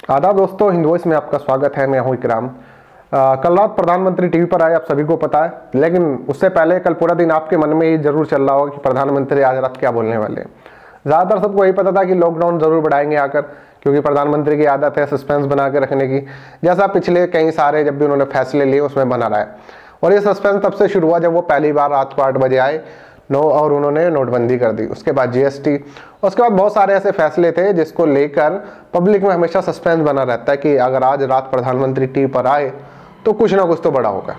आदाब दोस्तों, हिंद वॉइस में आपका स्वागत है। मैं हूं इकराम। कल रात प्रधानमंत्री टीवी पर आए, आप सभी को पता है। लेकिन उससे पहले कल पूरा दिन आपके मन में ये जरूर चल रहा होगा कि प्रधानमंत्री आज रात क्या बोलने वाले हैं। ज़्यादातर सबको यही पता था कि लॉकडाउन जरूर बढ़ाएंगे आकर, क्योंकि प्रधानमंत्री की आदत है सस्पेंस बना के रखने की, जैसा पिछले कई सारे जब भी उन्होंने फैसले लिए उसमें बना रहा है। और ये सस्पेंस तब से शुरू हुआ जब वो पहली बार रात को 8 बजे आए और उन्होंने नोटबंदी कर दी। उसके बाद जीएसटी, उसके बाद बहुत सारे ऐसे फैसले थे जिसको लेकर पब्लिक में हमेशा सस्पेंस बना रहता है कि अगर आज रात प्रधानमंत्री टीवी पर आए तो कुछ ना कुछ तो बड़ा होगा।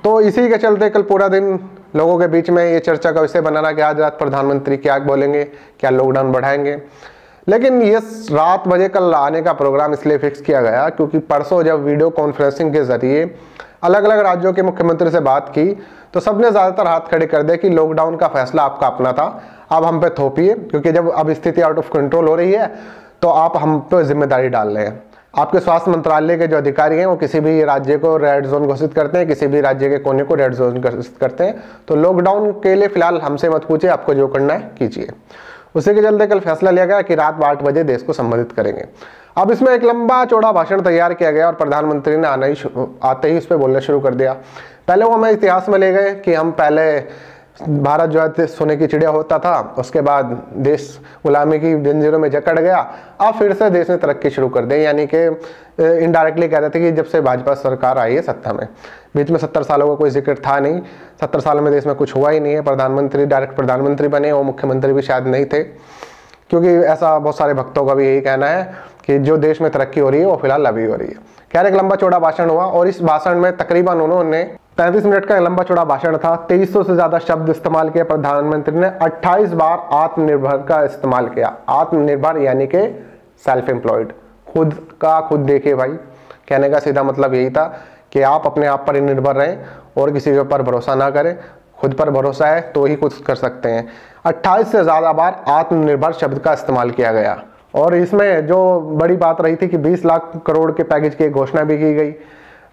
तो इसी के चलते कल पूरा दिन लोगों के बीच में ये चर्चा का विषय बना रहा कि आज रात प्रधानमंत्री क्या बोलेंगे, क्या लॉकडाउन बढ़ाएंगे। लेकिन ये रात बजे कल आने का प्रोग्राम इसलिए फिक्स किया गया क्योंकि परसों जब वीडियो कॉन्फ्रेंसिंग के जरिए अलग अलग राज्यों के मुख्यमंत्री से बात की तो सबने ज़्यादातर हाथ खड़े कर दिए कि लॉकडाउन का फैसला आपका अपना था, आप हम पे थोपिए, क्योंकि जब अब स्थिति आउट ऑफ कंट्रोल हो रही है तो आप हम पे जिम्मेदारी डाल रहे हैं। आपके स्वास्थ्य मंत्रालय के जो अधिकारी हैं वो किसी भी राज्य को रेड जोन घोषित करते हैं, किसी भी राज्य के कोने को रेड जोन घोषित करते हैं। तो लॉकडाउन के लिए फिलहाल हमसे मत पूछिए, आपको जो करना है कीजिए। उसी के चलते कल फैसला लिया गया कि रात 8 बजे देश को संबोधित करेंगे। अब इसमें एक लंबा चौड़ा भाषण तैयार किया गया और प्रधानमंत्री ने आते ही उस पर बोलना शुरू कर दिया। पहले वो हमें इतिहास में ले गए कि हम पहले भारत जो है सोने की चिड़िया होता था, उसके बाद देश गुलामी की जंजीरों में जकड़ गया, अब फिर से देश ने तरक्की शुरू कर दी। यानी कि इनडायरेक्टली कह रहे थे कि जब से भाजपा सरकार आई है सत्ता में, बीच में 70 सालों का कोई जिक्र था नहीं, 70 साल में देश में कुछ हुआ ही नहीं है। प्रधानमंत्री डायरेक्ट प्रधानमंत्री बने, वो मुख्यमंत्री भी शायद नहीं थे, क्योंकि ऐसा बहुत सारे भक्तों का भी यही कहना है कि जो देश में तरक्की हो रही है वो फिलहाल अभी हो रही है। खैर, एक लंबा चौड़ा भाषण हुआ और इस भाषण में तकरीबन उन्होंने 35 मिनट का लंबा चौड़ा भाषण था। 2300 से ज्यादा शब्द इस्तेमाल किए। प्रधानमंत्री ने 28 बार आत्मनिर्भर का इस्तेमाल किया। आत्मनिर्भर यानी कि सेल्फ एम्प्लॉयड, खुद का खुद देखिए भाई। कहने का सीधा मतलब यही था कि आप अपने आप पर ही निर्भर रहें और किसी के ऊपर भरोसा ना करें। खुद पर भरोसा है तो ही कुछ कर सकते हैं। 28 से ज्यादा बार आत्मनिर्भर शब्द का इस्तेमाल किया गया। और इसमें जो बड़ी बात रही थी कि 20 लाख करोड़ के पैकेज की घोषणा भी की गई।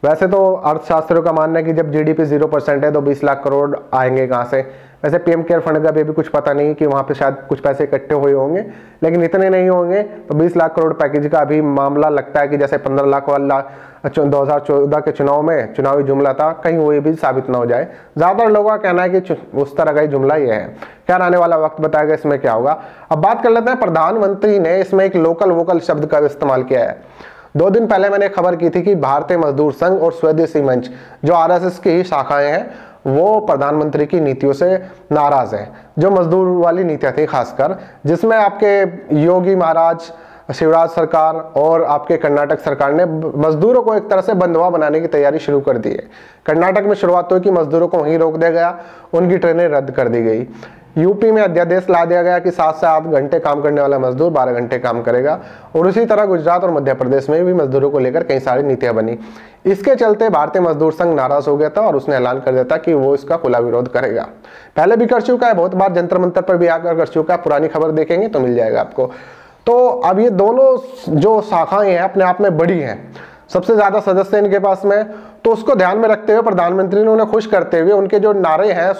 वैसे तो अर्थशास्त्रियों का मानना है कि जब जीडीपी 0% है तो 20 लाख करोड़ आएंगे कहाँ से। वैसे पीएम केयर फंड का भी कुछ पता नहीं कि वहाँ पे शायद कुछ पैसे इकट्ठे हुए होंगे, लेकिन इतने नहीं होंगे। तो 20 लाख करोड़ पैकेज का अभी मामला लगता है कि जैसे 15 लाख वाला 2014 के चुनाव में चुनावी जुमला था, कहीं वो भी साबित ना हो जाए। ज़्यादातर लोगों का कहना है कि उस तरह का ही जुमला ये है। खैर, आने वाला वक्त बताएगा इसमें क्या होगा। अब बात कर लेते हैं, प्रधानमंत्री ने इसमें एक लोकल वोकल शब्द का इस्तेमाल किया है। 2 दिन पहले मैंने खबर की थी कि भारतीय मजदूर संघ और स्वदेशी मंच, जो आरएसएस की ही शाखाएं हैं, वो प्रधानमंत्री की नीतियों से नाराज हैं। जो मजदूर वाली नीतियां थी खासकर, जिसमें आपके योगी महाराज, शिवराज सरकार और आपके कर्नाटक सरकार ने मजदूरों को एक तरह से बंधुआ बनाने की तैयारी शुरू कर दी है। कर्नाटक में शुरुआत हुई कि मजदूरों को वहीं रोक दिया गया, उनकी ट्रेनें रद्द कर दी गई। यूपी में अध्यादेश ला दिया गया कि 7 से 8 घंटे काम करने वाला मजदूर 12 घंटे काम करेगा। और उसी तरह गुजरात और मध्य प्रदेश में भी मजदूरों को लेकर कई सारी नीतियां बनी। इसके चलते भारतीय मजदूर संघ नाराज हो गया था और उसने ऐलान कर दिया था कि वो इसका खुला विरोध करेगा। पहले भी कर चुका है, बहुत बार जंतर मंतर पर भी आकर कर चुका है। पुरानी खबर देखेंगे तो मिल जाएगा आपको। तो अब ये दोनों जो शाखाएं हैं अपने आप में बड़ी हैं, सबसे ज्यादा सदस्य इनके पास में, तो उसको ध्यान में रखते हुए प्रधानमंत्री ने उन्हें खुश करते हुए उनके जो नारे हैं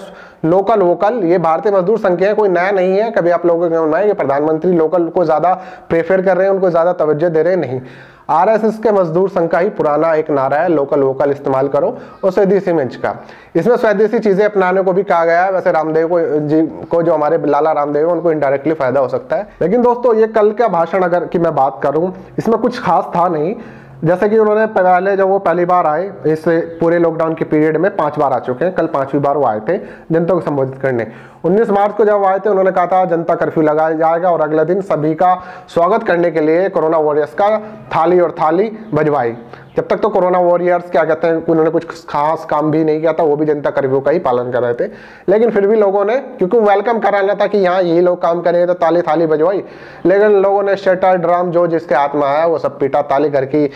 लोकल वोकल, ये भारतीय मजदूर संघ के हैं, कोई नया नहीं है। कभी आप लोगों को कि प्रधानमंत्री लोकल को ज्यादा प्रेफर कर रहे हैं, उनको ज्यादा तवज्जो दे रहे हैं, नहीं। आरएसएस के मजदूर संघ का ही पुराना एक नारा है, लोकल वोकल इस्तेमाल करो, और स्वदेशी मंच का। इसमें स्वदेशी चीजें अपनाने को भी कहा गया है। वैसे रामदेव को जो हमारे लाला रामदेव है, उनको इनडायरेक्टली फायदा हो सकता है। लेकिन दोस्तों, ये कल का भाषण अगर की मैं बात करूं, इसमें कुछ खास था नहीं। जैसे कि उन्होंने पहले जब वो पहली बार आए, इस पूरे लॉकडाउन के पीरियड में 5 बार आ चुके हैं, कल 5वीं बार वो आए थे जनता को संबोधित करने। 19 मार्च को जब आए थे उन्होंने कहा था जनता कर्फ्यू लगाया जाएगा और अगले दिन सभी का स्वागत करने के लिए कोरोना वॉरियर्स का थाली और थाली बजवाई। जब तक तो कोरोना वॉरियर्स क्या कहते हैं, उन्होंने कुछ खास काम भी नहीं किया था, वो भी जनता कर्फ्यू का ही पालन कर रहे थे। लेकिन फिर भी लोगों ने, क्योंकि वेलकम कराना था कि यहाँ ये लोग काम करेंगे तो ताली थाली बजवाई। लेकिन लोगों ने शटर ड्रम जो जिसके हाथ में आया वो सब पीटा, ताली घर की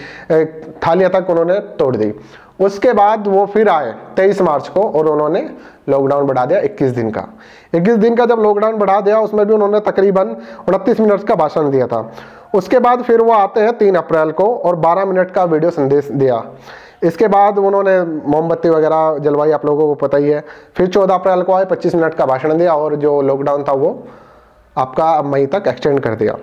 थालियां तक उन्होंने तोड़ दी। उसके बाद वो फिर आए 23 मार्च को और उन्होंने लॉकडाउन बढ़ा दिया 21 दिन का। 21 दिन का जब लॉकडाउन बढ़ा दिया, उसमें भी उन्होंने तकरीबन 29 मिनट का भाषण दिया था। उसके बाद फिर वो आते हैं 3 अप्रैल को और 12 मिनट का वीडियो संदेश दिया। इसके बाद उन्होंने मोमबत्ती वगैरह जलवाई, आप लोगों को पता ही है। फिर 14 अप्रैल को आए, 25 मिनट का भाषण दिया और जो लॉकडाउन था वो आपका मई तक एक्सटेंड कर दिया।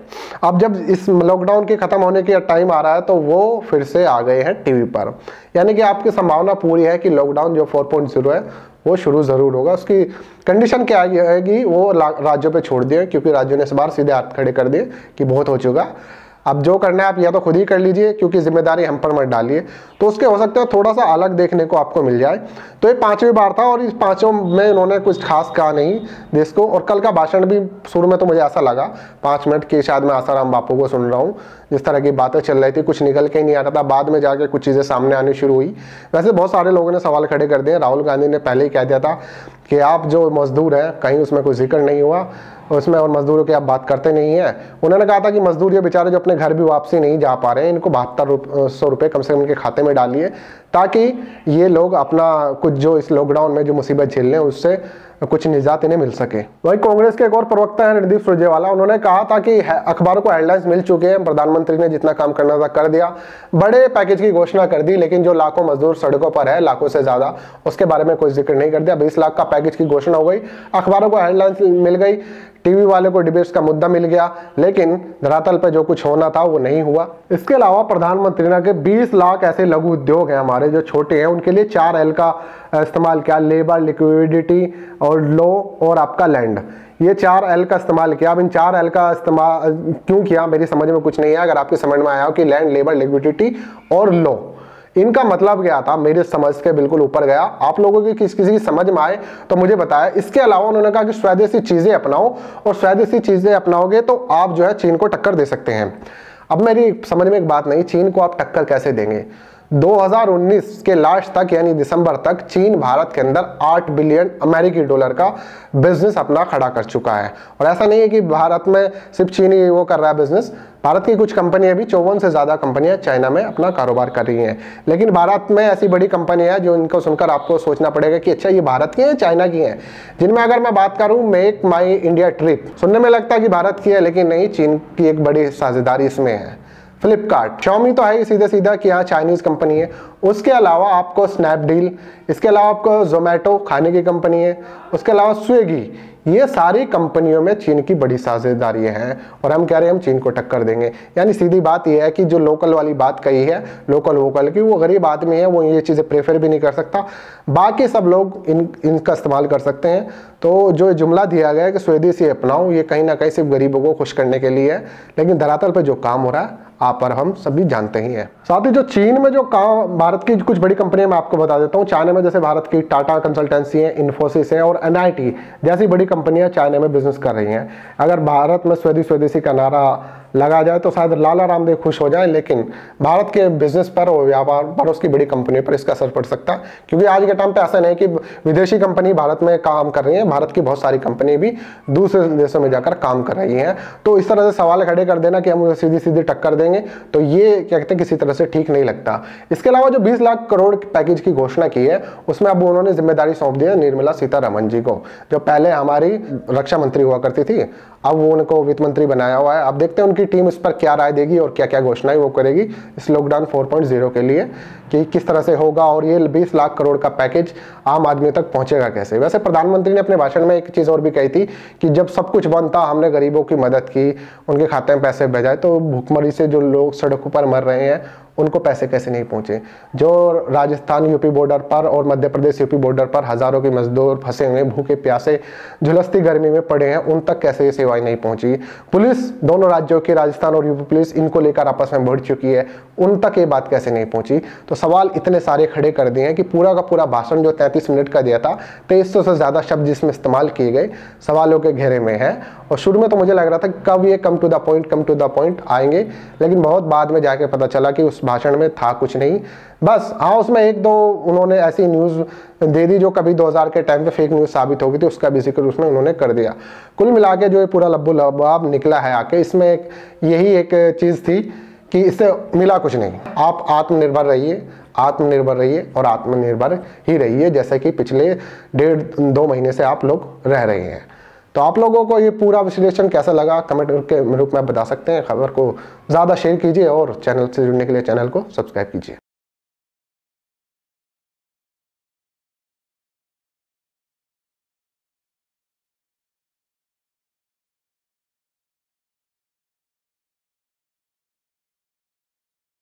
अब जब इस लॉकडाउन के खत्म होने के टाइम आ रहा है तो वो फिर से आ गए हैं टीवी पर, यानी कि आपकी संभावना पूरी है कि लॉकडाउन जो 4.0 है वो शुरू जरूर होगा। उसकी कंडीशन क्या आएगी वो राज्यों पे छोड़ दिए, क्योंकि राज्यों ने इस बार सीधे हाथ खड़े कर दिए कि बहुत हो चुका, अब जो करना है आप या तो खुद ही कर लीजिए, क्योंकि जिम्मेदारी हम पर मत डालिए। तो उसके हो सकता है थोड़ा सा अलग देखने को आपको मिल जाए। तो ये 5वीं बार था और इस 5 में उन्होंने कुछ खास कहा नहीं देश को। और कल का भाषण भी शुरू में तो मुझे ऐसा लगा 5 मिनट की शायद मैं आसाराम बापू को सुन रहा हूँ, जिस तरह की बातें चल रही थी कुछ निकल के ही नहीं आ रहा था। बाद में जाके कुछ चीज़ें सामने आनी शुरू हुई। वैसे बहुत सारे लोगों ने सवाल खड़े कर दिए। राहुल गांधी ने पहले ही कह दिया था कि आप जो मजदूर हैं कहीं उसमें कोई जिक्र नहीं हुआ उसमें, और मजदूरों की आप बात करते नहीं है। उन्होंने कहा था कि मजदूर ये बेचारे जो अपने घर भी वापसी नहीं जा पा रहे हैं, इनको 7200 रुपये कम से कम इनके खाते में डालिए, ताकि ये लोग अपना कुछ जो इस लॉकडाउन में जो मुसीबत झेल रहे हैं उससे कुछ निजात इन्हें मिल सके। वही कांग्रेस के एक और प्रवक्ता है रणदीप सुरजेवाला, उन्होंने कहा था कि अखबारों को हेडलाइंस मिल चुके हैं, प्रधानमंत्री ने जितना काम करना था कर दिया, बड़े पैकेज की घोषणा कर दी, लेकिन जो लाखों मजदूर सड़कों पर है लाखों से ज्यादा, उसके बारे में कोई जिक्र नहीं कर दिया। 20 लाख का पैकेज की घोषणा हो गई, अखबारों को हेडलाइंस मिल गई, टीवी वाले को डिबेट्स का मुद्दा मिल गया, लेकिन धरातल पे जो कुछ होना था वो नहीं हुआ। इसके अलावा प्रधानमंत्री ने के 20 लाख ऐसे लघु उद्योग हैं हमारे जो छोटे हैं, उनके लिए 4L का इस्तेमाल किया, लेबर, लिक्विडिटी और लो और आपका लैंड। ये 4L का इस्तेमाल किया। अब इन 4L का इस्तेमाल क्यों किया मेरी समझ में कुछ नहीं है। अगर आपकी समझ में आया हो कि लैंड, लेबर, लिक्विडिटी और लो, इनका मतलब क्या था, मेरे समझ के बिल्कुल ऊपर गया। आप लोगों की किसी की समझ में आए तो मुझे बताया। इसके अलावा उन्होंने कहा कि स्वदेशी चीजें अपनाओ, और स्वदेशी चीजें अपनाओगे तो आप जो है चीन को टक्कर दे सकते हैं। अब मेरी समझ में एक बात नहीं, चीन को आप टक्कर कैसे देंगे? 2019 के लास्ट तक यानी दिसंबर तक चीन भारत के अंदर 8 बिलियन अमेरिकी डॉलर का बिजनेस अपना खड़ा कर चुका है। और ऐसा नहीं है कि भारत में सिर्फ चीन ही वो कर रहा है बिजनेस, भारत की कुछ कंपनियां भी 54 से ज्यादा कंपनियां चाइना में अपना कारोबार कर रही हैं। लेकिन भारत में ऐसी बड़ी कंपनियां हैं जो इनको सुनकर आपको सोचना पड़ेगा कि अच्छा ये भारत की है चाइना की है। जिनमें अगर मैं बात करूं मेक माई इंडिया ट्रिप, सुनने में लगता है कि भारत की है, लेकिन नहीं, चीन की एक बड़ी साझेदारी इसमें है। फ्लिपकार्ट, Xiaomi तो है ही सीधे सीधा कि हाँ चाइनीज कंपनी है। उसके अलावा आपको स्नैपडील, इसके अलावा आपको जोमेटो खाने की कंपनी है, उसके अलावा स्विगी, ये सारी कंपनियों में चीन की बड़ी साझेदारी हैं। और हम कह रहे हैं हम चीन को टक्कर देंगे। यानी सीधी बात यह है कि जो लोकल वाली बात कही है, लोकल वोकल की, वो गरीब आदमी है, वो ये चीज़ें प्रेफर भी नहीं कर सकता। बाकी सब लोग इनका इस्तेमाल कर सकते हैं। तो जो जुमला दिया गया है कि स्वदेशी अपनाओ, ये कहीं ना कहीं सिर्फ गरीबों को खुश करने के लिए है, लेकिन धरातल पर जो काम हो रहा है आप पर हम सभी जानते ही हैं। साथ ही जो चीन में जो काम, भारत की कुछ बड़ी कंपनियां मैं आपको बता देता हूं। चाइना में जैसे भारत की टाटा कंसल्टेंसी है, इन्फोसिस है और NIT जैसी बड़ी कंपनियां चाइना में बिजनेस कर रही हैं। अगर भारत में स्वदेशी का नारा लगा जाए तो शायद लाला रामदेव खुश हो जाए, लेकिन भारत के बिजनेस पर और व्यापार पर, उसकी बड़ी कंपनी पर इसका असर पड़ सकता है। क्योंकि आज के टाइम पे ऐसा नहीं कि विदेशी कंपनी भारत में काम कर रही है, भारत की बहुत सारी कंपनी भी दूसरे देशों में जाकर काम कर रही हैं। तो इस तरह से सवाल खड़े कर देना कि हम उसे सीधी सीधी टक्कर देंगे, तो ये क्या कहते हैं किसी तरह से ठीक नहीं लगता। इसके अलावा जो 20 लाख करोड़ पैकेज की घोषणा की है, उसमें अब उन्होंने जिम्मेदारी सौंप दी है निर्मला सीतारमण जी को, जो पहले हमारी रक्षा मंत्री हुआ करती थी, अब वो उनको वित्त मंत्री बनाया हुआ है। अब देखते हैं उनकी टीम इस पर क्या राय देगी और क्या क्या घोषणाएं वो करेगी इस लॉकडाउन 4.0 के लिए, कि किस तरह से होगा और ये 20 लाख करोड़ का पैकेज आम आदमी तक पहुंचेगा कैसे। वैसे प्रधानमंत्री ने अपने भाषण में एक चीज और भी कही थी कि जब सब कुछ बंद था हमने गरीबों की मदद की, उनके खाते में पैसे भेजाए, तो भूखमरी से जो लोग सड़कों पर मर रहे हैं उनको पैसे कैसे नहीं पहुंचे। जो राजस्थान यूपी बॉर्डर पर और मध्य प्रदेश यूपी बॉर्डर पर हजारों के मजदूर फंसे हुए, भूखे प्यासे झुलसती गर्मी में पड़े हैं, उन तक कैसे ये सेवाएं नहीं पहुंची। पुलिस, दोनों राज्यों की राजस्थान और यूपी पुलिस, इनको लेकर आपस में बढ़ चुकी है, उन तक ये बात कैसे नहीं पहुंची। तो सवाल इतने सारे खड़े कर दिए हैं कि पूरा का पूरा भाषण जो 33 मिनट का दिया था, 2300 से ज्यादा शब्द जिसमें इस्तेमाल किए गए, सवालों के घेरे में है। और शुरू में तो मुझे लग रहा था कब ये कम टू द पॉइंट आएंगे, लेकिन बहुत बाद में जाके पता चला कि उस भाषण में था कुछ नहीं। बस हाँ, उसमें एक दो उन्होंने ऐसी न्यूज दे दी जो कभी 2000 के टाइम पे फेक न्यूज साबित हो गई थी, उसका भी जिक्र उसमें उन्होंने कर दिया। कुल मिला के जो ये पूरा लब्बू लबाब निकला है आके, इसमें यही एक चीज थी कि इससे मिला कुछ नहीं। आप आत्मनिर्भर रहिए, आत्मनिर्भर रहिए और आत्मनिर्भर ही रहिए, जैसे कि पिछले 1.5-2 महीने से आप लोग रह रहे हैं। तो आप लोगों को ये पूरा विश्लेषण कैसा लगा कमेंट के रूप में बता सकते हैं। खबर को ज़्यादा शेयर कीजिए और चैनल से जुड़ने के लिए चैनल को सब्सक्राइब कीजिए।